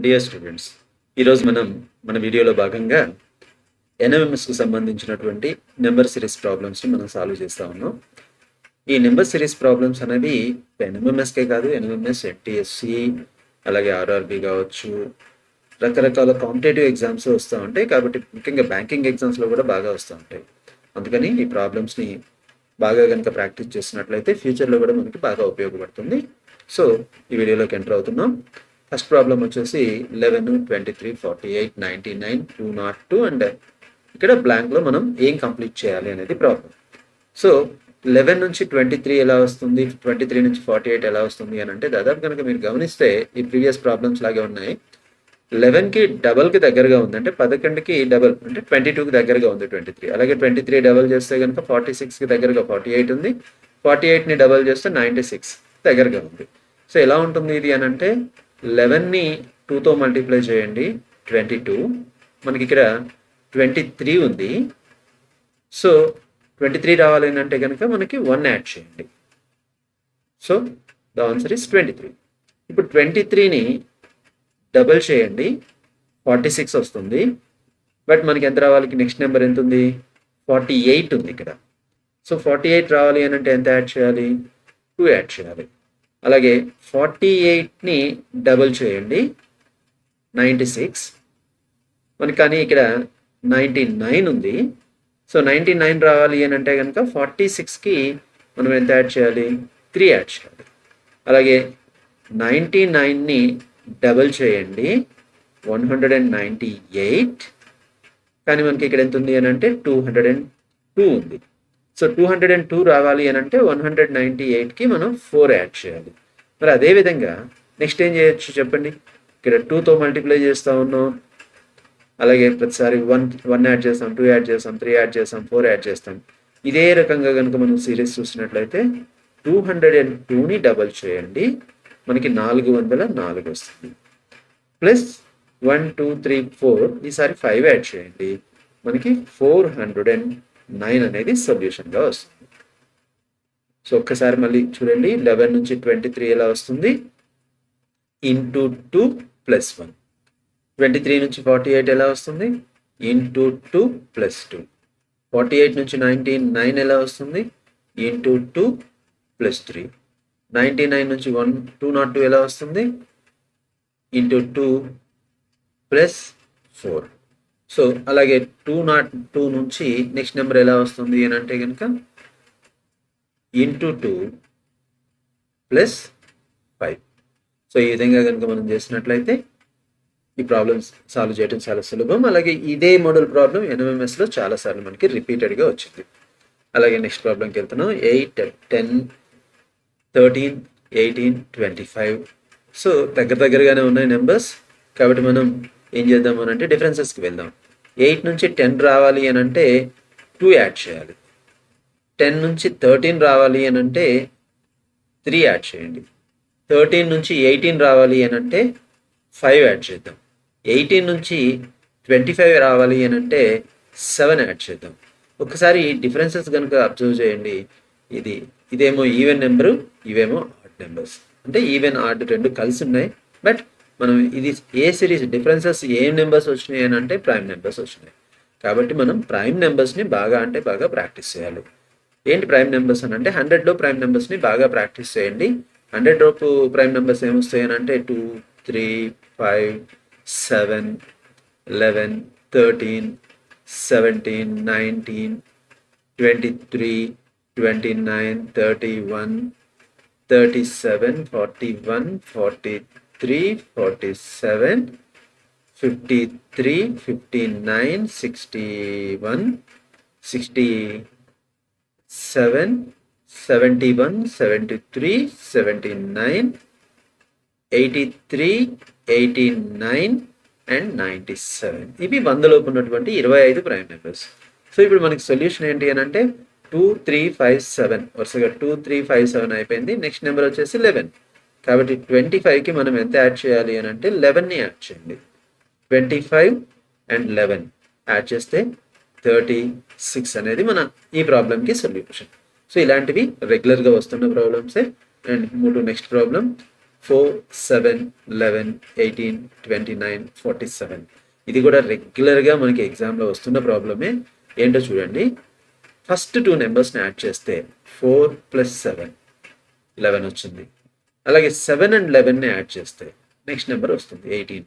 Dear students, ఈరోజు మన వీడియోలో భాగంగా ఎన్ఎంఎంఎస్కు సంబంధించినటువంటి నెంబర్ సిరీస్ ప్రాబ్లమ్స్ని మనం సాల్వ్ చేస్తూ ఉన్నాం. ఈ నెంబర్ సిరీస్ ప్రాబ్లమ్స్ అనేవి ఎన్ఎంఎంఎస్కే కాదు, ఎన్ఎంఎంఎస్, ఎన్టీఎస్సి, అలాగే ఆర్ఆర్బి కావచ్చు, రకరకాల కాంపిటేటివ్ ఎగ్జామ్స్ వస్తూ ఉంటాయి. కాబట్టి ముఖ్యంగా బ్యాంకింగ్ ఎగ్జామ్స్లో కూడా బాగా వస్తూ ఉంటాయి. అందుకని ఈ ప్రాబ్లమ్స్ని బాగా కనుక ప్రాక్టీస్ చేసినట్లయితే ఫ్యూచర్లో కూడా మనకి బాగా ఉపయోగపడుతుంది. సో ఈ వీడియోలోకి ఎంటర్ అవుతున్నాం. ఫస్ట్ ప్రాబ్లం వచ్చేసి 11, 23, 48, 99, 202 అండ్ ఇక్కడ బ్లాంక్లో మనం ఏం కంప్లీట్ చేయాలి అనేది ప్రాబ్లం. సో 11 నుంచి 23 ఎలా వస్తుంది, 23 నుంచి 48 ఎలా వస్తుంది అని అంటే దాదాపు కనుక మీరు గమనిస్తే ఈ ప్రీవియస్ ప్రాబ్లమ్స్ లాగే ఉన్నాయి. 11కి డబల్కి దగ్గరగా ఉంది, అంటే 11కి డబల్ అంటే 22కి దగ్గరగా ఉంది 23. అలాగే 23 డబల్ చేస్తే కనుక 46కి దగ్గరగా 48 ఉంది. 48ని డబల్ చేస్తే 96 దగ్గరగా ఉంది. సో ఎలా ఉంటుంది ఇది అని అంటే 11ని 2తో మల్టిప్లై చేయండి, 22. మనకి ఇక్కడ 23 ఉంది. సో 23 రావాలి అంటే కనుక మనకి 1 యాడ్ చేయండి. So the answer is 23. ఇప్పుడు 23ని డబల్ చేయండి, 46 వస్తుంది. బట్ మనకి ఎంత రావాలి, నెక్స్ట్ నెంబర్ ఎంత ఉంది, 48 ఉంది ఇక్కడ. సో 48 రావాలి అని అంటే ఎంత యాడ్ చేయాలి, 2 యాడ్ చేయాలి. అలాగే 48ని డబల్ చేయండి, 96. మనకి కానీ ఇక్కడ 99 ఉంది. సో 99 రావాలి అని అంటే కనుక 46కి మనం ఎంత యాడ్ చేయాలి, 3 యాడ్ చేయాలి. అలాగే 99ని డబల్ చేయండి, 198. కానీ మనకి ఇక్కడ ఎంత ఉంది అని అంటే 202 ఉంది. సో 202 రావాలి అని అంటే 198కి మనం 4 యాడ్ చేయాలి. మరి అదేవిధంగా నెక్స్ట్ ఏం చేయొచ్చు చెప్పండి, ఇక్కడ 2తో మల్టిప్లై చేస్తూ ఉన్నాం. అలాగే ప్రతిసారి 1 యాడ్ చేస్తాం, 2 యాడ్ చేస్తాం, 3 యాడ్ చేస్తాం, 4 యాడ్ చేస్తాం. ఇదే రకంగా కనుక మనం సిరీస్ చూసినట్లయితే 202ని డబల్ చేయండి, మనకి 404 వస్తుంది. ప్లస్ 1, 2, 3, 4 ఈసారి 5 యాడ్ చేయండి, మనకి 409 అనేది సొల్యూషన్గా వస్తుంది. సో ఒక్కసారి మళ్ళీ చూడండి, 11 నుంచి 23 ఎలా వస్తుంది, ఇంటూ 2 ప్లస్ 1. 23 నుంచి 48 ఎలా వస్తుంది, ఇంటూ 2 ప్లస్ 2. 48 నుంచి 99 ఎలా వస్తుంది, ఇంటూ 2 ప్లస్ 3. 99 నుంచి 202 ఎలా వస్తుంది, ఇంటూ 2 ప్లస్ 4. సో అలాగే 202 నుంచి నెక్స్ట్ నెంబర్ ఎలా వస్తుంది అని అంటే కనుక ఇంటూ 2 ప్లస్ 5. సో ఈ విధంగా కనుక మనం చేసినట్లయితే ఈ ప్రాబ్లమ్స్ సాల్వ్ చేయడం చాలా సులభం. అలాగే ఇదే మోడల్ ప్రాబ్లం ఎన్ఎంఎంఎస్లో చాలాసార్లు మనకి రిపీటెడ్గా వచ్చింది. అలాగే నెక్స్ట్ ప్రాబ్లంకి వెళ్తున్నాం. 8, 10, 13, 18, 25. సో దగ్గరగానే ఉన్నాయి నెంబర్స్. కాబట్టి మనం ఏం చేద్దాం అని అంటే డిఫరెన్సెస్కి వెళ్దాం. 8 నుంచి 10 రావాలి అని అంటే 2 యాడ్ చేయాలి. 10 నుంచి 13 రావాలి అని అంటే 3 యాడ్ చేయండి. 13 నుంచి 18 రావాలి అని అంటే 5 యాడ్ చేద్దాం. 18 నుంచి 25 రావాలి అని అంటే 7 యాడ్ చేద్దాం. ఒకసారి డిఫరెన్సెస్ కనుక అబ్జర్వ్ చేయండి. ఇదేమో ఈవెన్ నెంబరు, ఇవేమో ఆడ్ నెంబర్స్. అంటే ఈవెన్ ఆడ్ రెండు కలిసి ఉన్నాయి. బట్ మనం ఇది ఏ సిరీస్ డిఫరెన్సెస్ ఏం నెంబర్స్ వచ్చినాయి అని అంటే ప్రైమ్ నెంబర్స్ వచ్చినాయి. కాబట్టి మనం ప్రైమ్ నెంబర్స్ని బాగా ప్రాక్టీస్ చేయాలి. ఏంటి ప్రైమ్ నెంబర్స్ అని అంటే 100లో ప్రైమ్ నెంబర్స్ని బాగా ప్రాక్టీస్ చేయండి. 100 లోపు ప్రైమ్ నెంబర్స్ ఏమొస్తాయి అని అంటే 2, 3, 5, 7, 11, 13, 17, 19, 23, 29, 31, 37, 41, 43, 47, 53, 59, 61, 67, 71, 73, 79, 83, 89 అండ్ 97. ఇవి 100 లోపు ఉన్నటువంటి 25 ప్రైమ్ నెంబర్స్. సో ఇప్పుడు మనకి సొల్యూషన్ ఏంటి అని అంటే 2, 3, 5, 7 వరుసగా 2, 3, 5, 7 అయిపోయింది. నెక్స్ట్ నెంబర్ వచ్చేసి 11. కాబట్టి 25కి మనం ఎంత యాడ్ చేయాలి అని అంటే 11ని యాడ్ చేయండి. 25 అండ్ 11 యాడ్ చేస్తే 36 అనేది మన ఈ ప్రాబ్లంకి సొల్యూషన్. సో ఇలాంటివి రెగ్యులర్గా వస్తున్న ప్రాబ్లమ్సే. And move to next problem. 4, 7, 11, 18, 29, 47. ఇది కూడా రెగ్యులర్గా మనకి ఎగ్జామ్లో వస్తున్న ప్రాబ్లమే. ఏంటో చూడండి. ఫస్ట్ 2 నెంబర్స్ని యాడ్ చేస్తే 4 + 7 11 వచ్చింది. అలాగే 7 అండ్ 11ని యాడ్ చేస్తే నెక్స్ట్ నెంబర్ వస్తుంది 18.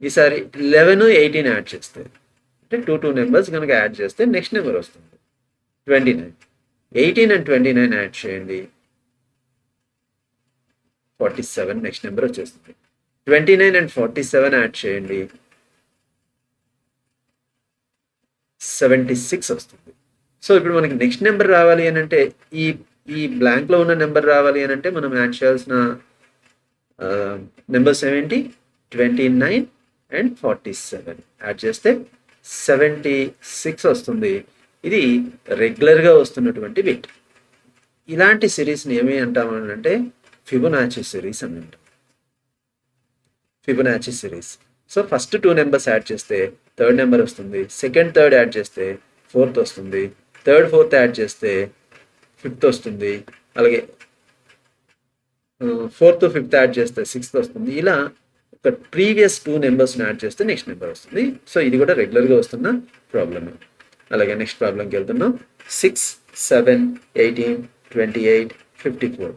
ఈసారి 11, 18 యాడ్ చేస్తే అంటే 2 నెంబర్స్ కనుక యాడ్ చేస్తే నెక్స్ట్ నెంబర్ వస్తుంది 29. 18 అండ్ 29 యాడ్ చేయండి 47, నెక్స్ట్ నెంబర్ వచ్చేస్తుంది. 29 అండ్ 47 యాడ్ చేయండి 76 వస్తుంది. సో ఇప్పుడు మనకి నెక్స్ట్ నెంబర్ రావాలి అని అంటే ఈ ఈ బ్లాంక్లో ఉన్న నెంబర్ రావాలి అని అంటే మనం యాడ్ చేయాల్సిన నెంబర్స్ ఏమేంటి? 29 అండ్ 47 యాడ్ చేస్తే 76 వస్తుంది. ఇది రెగ్యులర్గా వస్తున్నటువంటి బిట్. ఇలాంటి సిరీస్ని ఏమి అంటామంటే ఫిబొనాచి సిరీస్ అని అంటాం. Fibonacci series. So first 2 numbers add చేస్తే థర్డ్ నెంబర్ వస్తుంది, సెకండ్ థర్డ్ యాడ్ చేస్తే ఫోర్త్ వస్తుంది, థర్డ్ ఫోర్త్ యాడ్ చేస్తే ఫిఫ్త్ వస్తుంది, అలాగే ఫోర్త్ ఫిఫ్త్ యాడ్ చేస్తే సిక్స్త్ వస్తుంది. ఇలా ఒక ప్రీవియస్ 2 నెంబర్స్ని యాడ్ చేస్తే నెక్స్ట్ నెంబర్ వస్తుంది. సో ఇది కూడా రెగ్యులర్గా వస్తున్న ప్రాబ్లమే. అలాగే నెక్స్ట్ ప్రాబ్లంకి వెళ్తున్నాం. 6, 7, 18, 28, 54.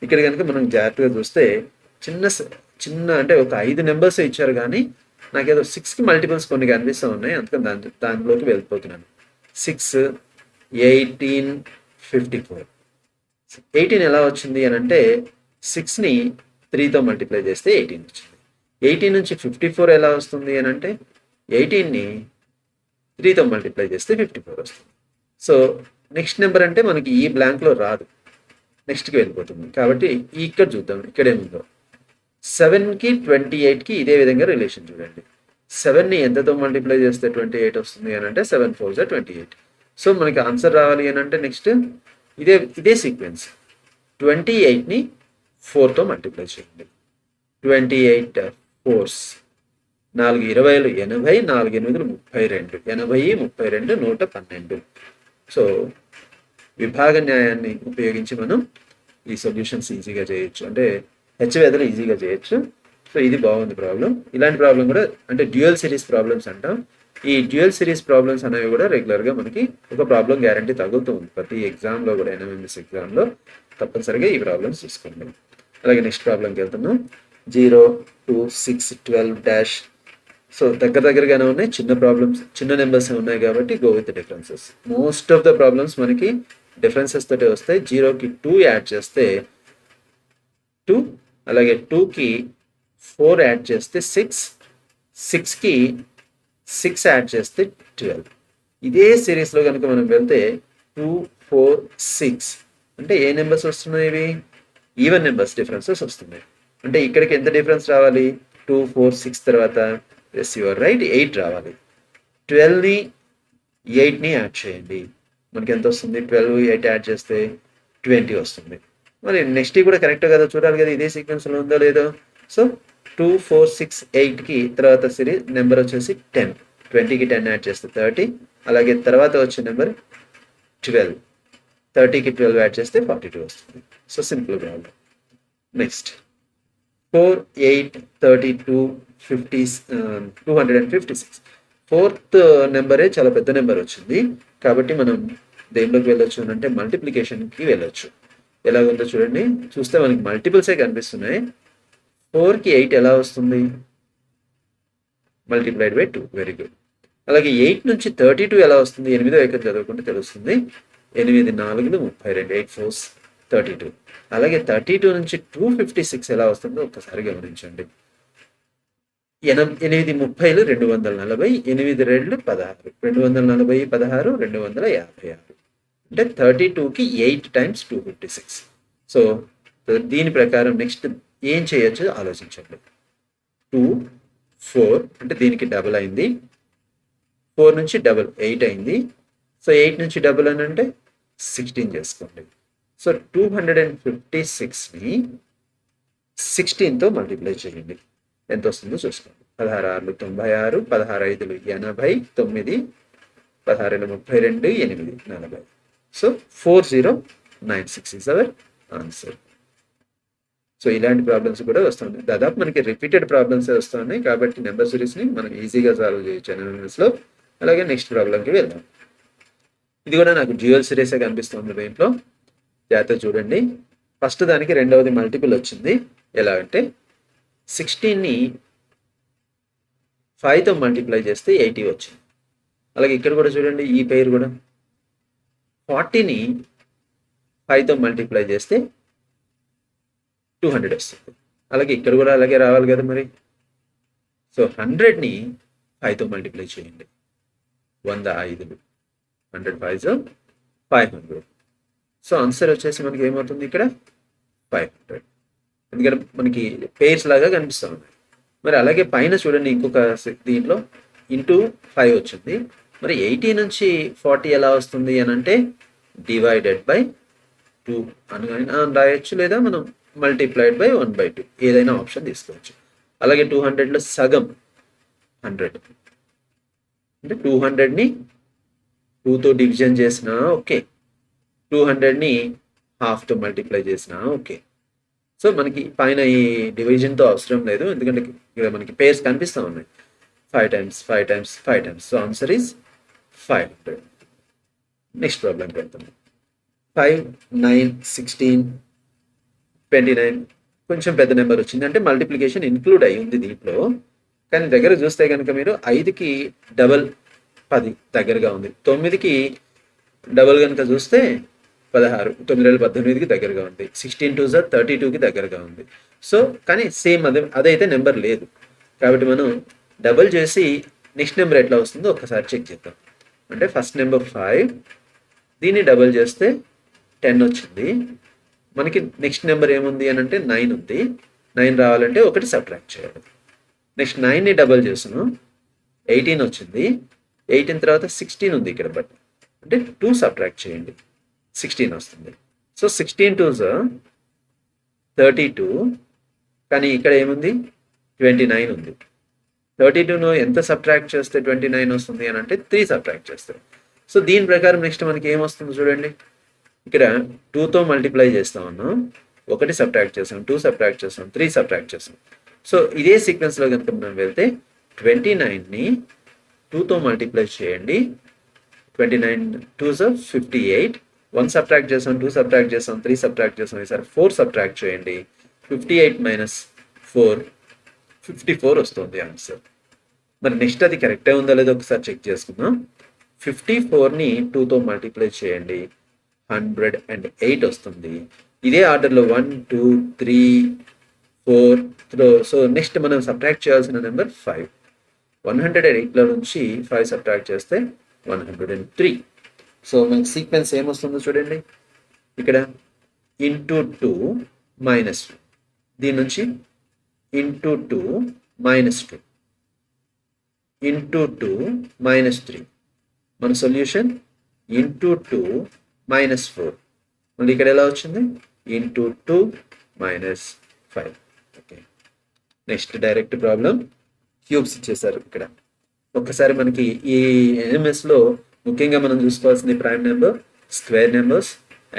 ఇక్కడ కనుక మనం జాగ్రత్తగా చూస్తే చిన్న అంటే ఒక 5 నెంబర్స్ ఇచ్చారు, కానీ నాకేదో 6కి మల్టిపుల్స్ కొన్ని కనిపిస్తూ ఉన్నాయి, అందుకని దానిలోకి వెళ్ళిపోతున్నాను. 6, 18, 54. 18 ఎలా వచ్చింది అని అంటే 6ని 3తో మల్టిప్లై చేస్తే 18 వచ్చింది. 18 నుంచి 54 ఎలా వస్తుంది అని అంటే 18ని 3తో మల్టిప్లై చేస్తే 54 వస్తుంది. సో నెక్స్ట్ నెంబర్ అంటే మనకి ఈ బ్లాంక్లో రాదు, నెక్స్ట్కి వెళ్ళిపోతుంది. కాబట్టి ఇక్కడ చూద్దాం ఇక్కడేముందో. 7కి 28కి ఇదే విధంగా రిలేషన్ చూడండి. 7ని ఎంతతో మల్టిప్లై చేస్తే 28 వస్తుంది అని అంటే 7 4 28. సో మనకి ఆన్సర్ రావాలి అని అంటే నెక్స్ట్ ఇదే సీక్వెన్స్. 28ని 4తో మల్టిప్లై చేయండి. 28 4s 4 20లు 80, 4 8లు 32, 80, 32, 112. సో విభాగ న్యాయాన్ని ఉపయోగించి మనం ఈ సొల్యూషన్స్ ఈజీగా చేయొచ్చు, అంటే హెచ్చవేదలు ఈజీగా చేయొచ్చు. సో ఇది బాగుంది ప్రాబ్లం. ఇలాంటి ప్రాబ్లం కూడా అంటే డ్యూయల్ సిరీస్ ప్రాబ్లమ్స్ అంటాం. ఈ డ్యూయల్ సిరీస్ ప్రాబ్లమ్స్ అనేవి కూడా రెగ్యులర్గా మనకి ఒక ప్రాబ్లం గ్యారంటీ తగులుతూ ఉంది ప్రతి ఎగ్జామ్లో కూడా. NMMS ఎగ్జామ్లో తప్పనిసరిగా ఈ ప్రాబ్లమ్స్ తీసుకోండి. అలాగే నెక్స్ట్ ప్రాబ్లంకి వెళ్తున్నాం. 0, 2, 6, 12 డాష్. సో దగ్గరగానే ఉన్నాయి, చిన్న ప్రాబ్లమ్స్, చిన్న నెంబర్స్ ఉన్నాయి కాబట్టి go with differences. Most of the problems మనకి డిఫరెన్సెస్ తోటే వస్తాయి. 0కి 2 యాడ్ చేస్తే 2, అలాగే 2కి 4 యాడ్ చేస్తే 6, 6కి 6 యాడ్ చేస్తే 12. ఇదే సిరీస్లో కనుక మనం వెళ్తే 2, 4, 6 అంటే ఏ నెంబర్స్ వస్తున్నాయి? ఇవి ఈవెన్ నెంబర్స్ డిఫరెన్సెస్ వస్తున్నాయి. అంటే ఇక్కడికి ఎంత డిఫరెన్స్ రావాలి? 2, 4, 6 తర్వాత ఎస్ యువర్ రైట్ 8 రావాలి. 12ని 8ని యాడ్ చేయండి, మనకి ఎంత వస్తుంది? 12, 8 యాడ్ చేస్తే 20 వస్తుంది. మరి నెక్స్ట్ కూడా కరెక్ట్ కదా చూడాలి కదా, ఇదే సీక్వెన్స్లో ఉందో లేదో. సో 2, 4, 6, 8కి తర్వాత సిరీస్ నెంబర్ వచ్చేసి 10. 20కి 10 యాడ్ చేస్తే 30, అలాగే తర్వాత వచ్చే నెంబర్ 12. 30కి 12 యాడ్ చేస్తే 42 వస్తుంది. So simple problem. Next 4, 8, 32, 50, 256. Fourth నెంబరే చాలా పెద్ద నెంబర్ వచ్చింది, కాబట్టి మనం దేనిలోకి వెళ్ళొచ్చు అంటే మల్టిప్లికేషన్కి వెళ్ళొచ్చు. ఎలాగుందో చూడండి. చూస్తే మనకి మల్టిపుల్సే కనిపిస్తున్నాయి. 4కి 8 ఎలా వస్తుంది? Multiplied by 2. Very good. అలాగే 8 నుంచి 32 ఎలా వస్తుంది? 8వ ఏకం చదువుకుంటే తెలుస్తుంది. 8 4లు 32, 8 4s 32. అలాగే 32 నుంచి 256 ఎలా వస్తుందో ఒక్కసారి గమనించండి. 8 30లు 240, 8 2 16, 240, 16, 256. అంటే 32కి 8 times 256. సో దీని ప్రకారం నెక్స్ట్ ఏం చేయొచ్చు ఆలోచించండి. 2, 4 అంటే దీనికి డబుల్ అయింది. 4 నుంచి డబుల్ 8 అయింది. సో 8 నుంచి డబుల్ అని అంటే 16 చేసుకోండి. సో 256ని 16తో మల్టిప్లై చేయండి, ఎంత వస్తుందో చూసుకోండి. 16 6 96, 16 5 80, 9 16 32, 8 40. So 4096 is our answer. So ఇలాంటి ప్రాబ్లమ్స్ కూడా వస్తున్నాయి. దాదాపు మనకి రిపీటెడ్ ప్రాబ్లమ్స్ వస్తున్నాయి కాబట్టి నెంబర్ సిరీస్ని మనం ఈజీగా సాల్వ్ చేయొచ్చు ఎన్ఎంఎస్లో. అలాగే నెక్స్ట్ ప్రాబ్లంకి వెళ్దాం. ఇది కూడా నాకు డ్యూయల్ సిరీసే కనిపిస్తుంది దీంట్లో. జాగ్రత్తగా చూడండి. ఫస్ట్ దానికి రెండవది మల్టిపుల్ వచ్చింది. ఎలా అంటే 16ని 5తో మల్టిప్లై చేస్తే 80 వచ్చింది. అలాగే ఇక్కడ కూడా చూడండి, ఈ పేరు కూడా 40ని 5తో మల్టిప్లై చేస్తే 200 వస్తుంది. అలాగే ఇక్కడ కూడా అలాగే రావాలి కదా మరి. సో 100ని 5తో మల్టిప్లై చేయండి. 100 5లు, 100 5 500. సో ఆన్సర్ వచ్చేసి మనకి ఏమవుతుంది ఇక్కడ 500. ఎందుకంటే మనకి పేర్స్ లాగా కనిపిస్తూ ఉన్నాయి. మరి అలాగే పైన చూడండి, ఇంకొక దీంట్లో ఇంటూ 5 వచ్చింది. మరి 80 నుంచి 40 ఎలా వస్తుంది అని అంటే డివైడెడ్ బై 2 అని రాయొచ్చు, లేదా మనం మల్టిప్లైడ్ బై 1/2 ఏదైనా ఆప్షన్ తీసుకోవచ్చు. అలాగే 200లో సగం 100 అంటే 200ని 2తో డివిజన్ చేసినా ఓకే, 200ని హాఫ్తో మల్టిప్లై చేసినా ఓకే. సో మనకి పైన ఈ డివిజన్తో అవసరం లేదు, ఎందుకంటే ఇక్కడ మనకి పేర్స్ కనిపిస్తూ ఉన్నాయి. 5 times 5 times 5 times. So answer is 500. Next ప్రాబ్లంకి వెళ్తాం. 5 9 16 29 కొంచెం పెద్ద నెంబర్ వచ్చింది, అంటే మల్టిప్లికేషన్ ఇంక్లూడ్ అయ్యి ఉంది దీంట్లో. కానీ దగ్గర చూస్తే కనుక మీరు 5కి డబల్ 10 దగ్గరగా ఉంది. 9కి డబల్ కనుక చూస్తే 16, 9 18కి దగ్గరగా ఉంది. 16 2 32కి దగ్గరగా ఉంది. సో కానీ సేమ్ అదైతే నెంబర్ లేదు కాబట్టి మనం డబల్ చేసి నెక్స్ట్ నెంబర్ ఎట్లా వస్తుందో ఒక్కసారి చెక్ చేద్దాం. అంటే ఫస్ట్ నెంబర్ 5, దీన్ని డబల్ చేస్తే 10 వచ్చింది. మనకి నెక్స్ట్ నెంబర్ ఏముంది అని అంటే 9 ఉంది. 9 రావాలంటే ఒకటి సబ్ట్రాక్ట్ చేయాలి. నెక్స్ట్ 9ని డబల్ చేసాను, 18 వచ్చింది. 18 తర్వాత 16 ఉంది ఇక్కడ, బట్ అంటే 2 సబ్ట్రాక్ట్ చేయండి, 16 వస్తుంది. సో 16 2s 32, కానీ ఇక్కడ ఏముంది 29 ఉంది. 32ను ఎంత సబ్ట్రాక్ట్ చేస్తే 29 వస్తుంది అని అంటే 3 సబ్ట్రాక్ట్ చేస్తారు. సో దీని ప్రకారం నెక్స్ట్ మనకి ఏమొస్తుంది చూడండి, ఇక్కడ 2తో మల్టిప్లై చేస్తా ఉన్నాం, 1 సబ్ట్రాక్ట్ చేసాం, 2 సబ్ట్రాక్ట్ చేసాం, 3 సబ్ట్రాక్ట్ చేసాం. సో ఇదే సీక్వెన్స్లో కనుక మనం వెళ్తే 29ని 2తో మల్టిప్లై చేయండి, 29 2s 58, 1 సబ్ట్రాక్ట్ చేసాం, 2 సబ్ట్రాక్ట్ చేసాం, 3 సబ్ట్రాక్ట్ చేసాం, ఈసారి 4 సబ్ట్రాక్ట్ చేయండి, 58 - 4 54 వస్తుంది ఆన్సర్. మరి నెక్స్ట్ అది కరెక్టే ఉందా లేదో ఒకసారి చెక్ చేసుకుందాం. 54ని 2తో మల్టిప్లై చేయండి, 108 వస్తుంది. ఇదే ఆర్డర్లో 1 2 3 4. సో నెక్స్ట్ మనం సబ్ట్రాక్ట్ చేయాల్సిన నెంబర్ 5. 108లో నుంచి 5 సబ్ట్రాక్ట్ చేస్తే 103. సో మనకి సీక్వెన్స్ ఏమొస్తుందో చూడండి, ఇక్కడ ఇంటూ 2 మైనస్ 2, దీని నుంచి ఇంటూ 2 మైనస్ 2 ఇంటూ 2 మైనస్ 3. మన సొల్యూషన్ ఇంటూ 2 మైనస్ 4. మళ్ళీ ఇక్కడ ఎలా వచ్చింది into 2 minus 5. Okay, next direct problem. Cubes ఇచ్చేసారు ఇక్కడ. ఒక్కసారి మనకి ఈ ఎన్ఎంఎస్లో ముఖ్యంగా మనం చూసుకోవాల్సింది prime number, square numbers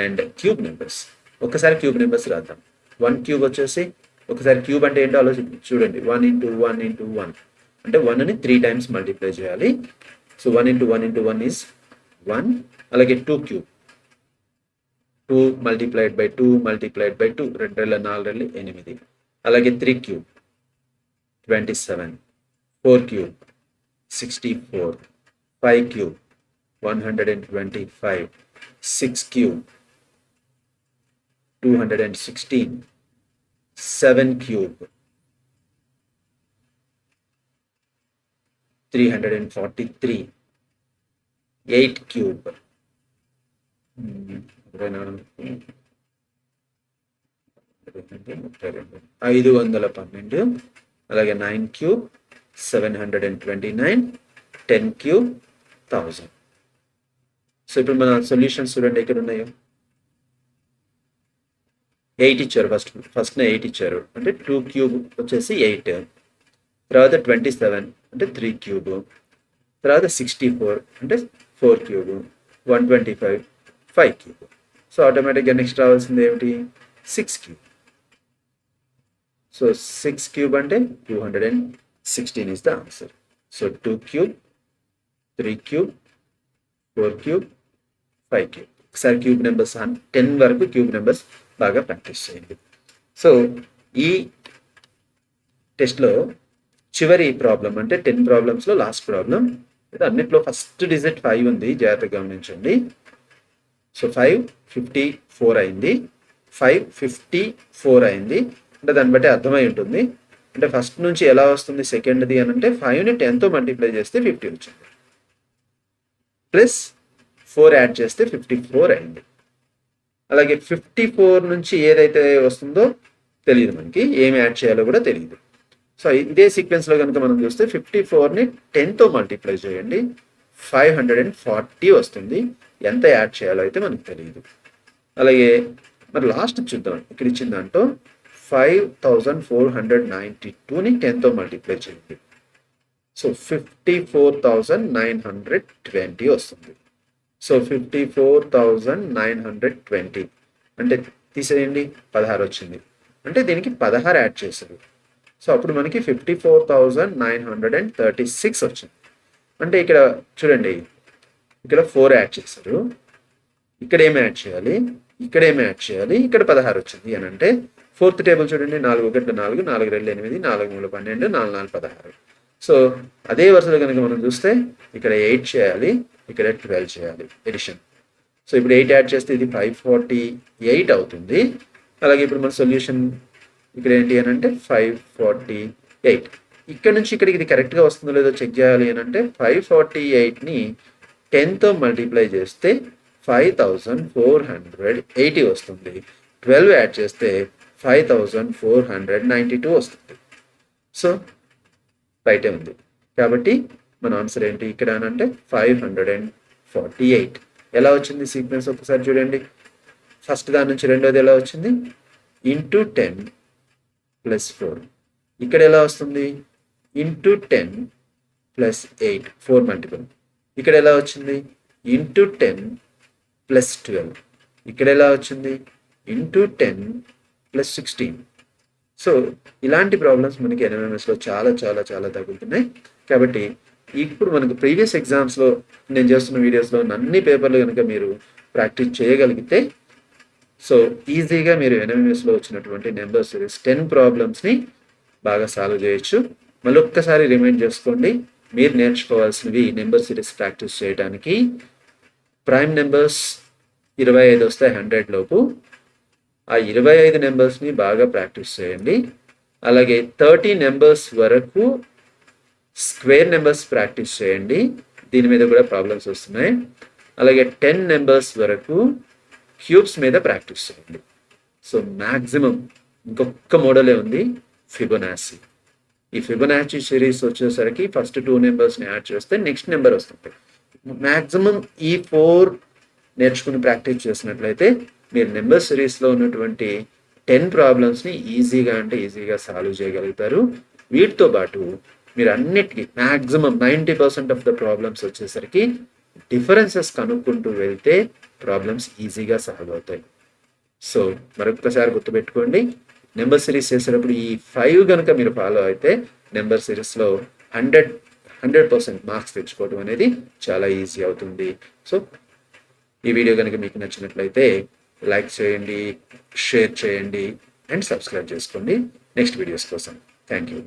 and cube numbers. ఒక్కసారి క్యూబ్ నెంబర్స్ రాద్దాం. 1 క్యూబ్ వచ్చేసి, ఒకసారి క్యూబ్ అంటే ఏంటో ఆలోచించి చూడండి. 1 × 1 × 1 అంటే 1ని 3 times మల్టిప్లై చేయాలి. So 1 × 1 × 1 is 1. అలాగే 2 cube, 2 multiplied by 2 multiplied by 2, 2 × 4 = 8. అలాగే 3 cube 27, 4 cube 64, 5 cube 125, 6 cube 216, 7 cube 343, 8 cube 512, అలాగే 9 క్యూబ్ 729, 10 క్యూబ్ 1000. సో ఇప్పుడు మన సొల్యూషన్స్ చూడండి ఎక్కడ ఉన్నాయో. 8 ఇచ్చారు, ఫస్ట్నే 8 ఇచ్చారు, అంటే 2 క్యూబ్ వచ్చేసి 8, తర్వాత 27 అంటే 3 క్యూబ్, తర్వాత 64 అంటే 4 క్యూబ్, 125 5 క్యూబ్. సో ఆటోమేటిక్గా నెక్స్ట్ రావాల్సింది ఏమిటి 6 క్యూబ్. సో 6 క్యూబ్ అంటే 216 is the answer. So 2 cube, 3 cube, 4 cube, 5 cube. ఒకసారి క్యూబ్ నెంబర్స్ 10 వరకు క్యూబ్ నెంబర్స్ బాగా ప్రాక్టీస్ చేయండి. సో ఈ టెస్ట్లో చివరి ప్రాబ్లం అంటే 10 ప్రాబ్లమ్స్లో లాస్ట్ ప్రాబ్లం. ఇది అన్నిట్లో ఫస్ట్ డిజిట్ 5 ఉంది, జాగ్రత్తగా గమనించండి. సో 554 అయింది, 554 అయింది అంటే దాన్ని బట్టి అర్థమై ఉంటుంది. అంటే ఫస్ట్ నుంచి ఎలా వస్తుంది సెకండ్ది అని అంటే 5ని 10తో మల్టిప్లై చేస్తే 50 వచ్చింది, ప్లస్ 4 యాడ్ చేస్తే 54 అయింది. అలాగే 54 నుంచి ఏదైతే వస్తుందో తెలియదు, మనకి ఏమి యాడ్ చేయాలో కూడా తెలియదు. సో ఇదే సీక్వెన్స్లో కనుక మనం చూస్తే 54ని 10తో మల్టిప్లై చేయండి, 540 వస్తుంది. ఎంత యాడ్ చేయాలో అయితే మనకు తెలియదు. అలాగే మరి లాస్ట్ చూద్దాం, ఇక్కడ ఇచ్చిన దాంట్లో 5492ని 10తో మల్టిప్లై చేయండి. సో 54,920 వస్తుంది. సో 54,920 అంటే తీసేయండి, 16 వచ్చింది. అంటే దీనికి 16 యాడ్ చేశారు. సో అప్పుడు మనకి 54,936 వచ్చింది. అంటే ఇక్కడ చూడండి, ఇక్కడ 4 యాడ్ చేశారు, ఇక్కడ ఏమి యాడ్ చేయాలి, ఇక్కడ ఏమి యాడ్ చేయాలి, ఇక్కడ 16 వచ్చింది అని అంటే ఫోర్త్ టేబుల్ చూడండి, 4 1 4, 4 2 8, 4 3 12, 4 4 16. సో అదే వరుసలో కనుక మనం చూస్తే ఇక్కడ 8 చేయాలి, ఇక్కడ 12 చేయాలి ఎడిషన్. సో ఇప్పుడు 8 యాడ్ చేస్తే ఇది 548 అవుతుంది. అలాగే ఇప్పుడు మన సొల్యూషన్ ఇక్కడ ఏంటి అని అంటే 548. ఇక్కడ నుంచి ఇక్కడికి ఇది కరెక్ట్గా వస్తుందో లేదో చెక్ చేయాలి అని అంటే 548ని 10తో మల్టిప్లై చేస్తే 5480 వస్తుంది. 12 యాడ్ చేస్తే 5492 వస్తుంది. సో రైటే ఉంది. కాబట్టి మన ఆన్సర్ ఏంటి ఇక్కడ అని అంటే 548. ఎలా వచ్చింది సీక్వెన్స్ ఒకసారి చూడండి. ఫస్ట్ దాని నుంచి రెండోది ఎలా వచ్చింది, ఇంటూ 10 ప్లస్ 4. ఇక్కడ ఎలా వస్తుంది, ఇంటూ 10 ప్లస్ 8, 4 మల్టిపుల్. ఇక్కడ ఎలా వచ్చింది, ఇంటూ 10 ప్లస్ 12. ఇక్కడ ఎలా వచ్చింది, ఇంటూ 10 ప్లస్ 16. సో ఇలాంటి ప్రాబ్లమ్స్ మనకి ఎన్ఎంఎంఎస్లో చాలా చాలా చాలా తగులుతున్నాయి. కాబట్టి ఇప్పుడు మనకు ప్రీవియస్ ఎగ్జామ్స్లో నేను చేస్తున్న వీడియోస్లో అన్ని పేపర్లు కనుక మీరు ప్రాక్టీస్ చేయగలిగితే సో ఈజీగా మీరు ఎన్ఎంఎంఎస్లో వచ్చినటువంటి నెంబర్ సిరీస్ 10 ప్రాబ్లమ్స్ని బాగా సాల్వ్ చేయొచ్చు. మళ్ళీ ఒక్కసారి రిమైండ్ చేసుకోండి, మీరు నేర్చుకోవాల్సినవి నెంబర్ సిరీస్ ప్రాక్టీస్ చేయడానికి ప్రైమ్ నెంబర్స్ 25 వస్తాయి 100 లోపు. ఆ 25 నెంబర్స్ని బాగా ప్రాక్టీస్ చేయండి. అలాగే 30 నెంబర్స్ వరకు స్క్వేర్ నెంబర్స్ ప్రాక్టీస్ చేయండి, దీని మీద కూడా ప్రాబ్లమ్స్ వస్తున్నాయి. అలాగే 10 నెంబర్స్ వరకు క్యూబ్స్ మీద ప్రాక్టీస్ చేయండి. సో మ్యాక్సిమం ఇంకొక మోడలే ఉంది, ఫిబొనాచి. ఈ ఫిబొనాచి సిరీస్ వచ్చేసరికి ఫస్ట్ 2 నెంబర్స్ని యాడ్ చేస్తే నెక్స్ట్ నెంబర్ వస్తుంది. మ్యాక్సిమం ఈ 4 నేర్చుకుని ప్రాక్టీస్ చేసినట్లయితే మీరు నెంబర్ సిరీస్లో ఉన్నటువంటి 10 ప్రాబ్లమ్స్ని ఈజీగా అంటే ఈజీగా సాల్వ్ చేయగలుగుతారు. వీటితో పాటు మీరు అన్నిటికీ మ్యాక్సిమం 90% ఆఫ్ ద ప్రాబ్లమ్స్ వచ్చేసరికి డిఫరెన్సెస్ కనుక్కుంటూ వెళ్తే ప్రాబ్లమ్స్ ఈజీగా సాల్వ్ అవుతాయి. సో మరొకసారి గుర్తుపెట్టుకోండి, నెంబర్ సిరీస్ చేసేటప్పుడు ఈ 5 కనుక మీరు ఫాలో అయితే నెంబర్ సిరీస్లో 100% మార్క్స్ తెచ్చుకోవడం అనేది చాలా ఈజీ అవుతుంది. సో ఈ వీడియో కనుక మీకు నచ్చినట్లయితే లైక్ చేయండి, షేర్ చేయండి అండ్ సబ్స్క్రైబ్ చేసుకోండి నెక్స్ట్ వీడియోస్ కోసం. Thank you.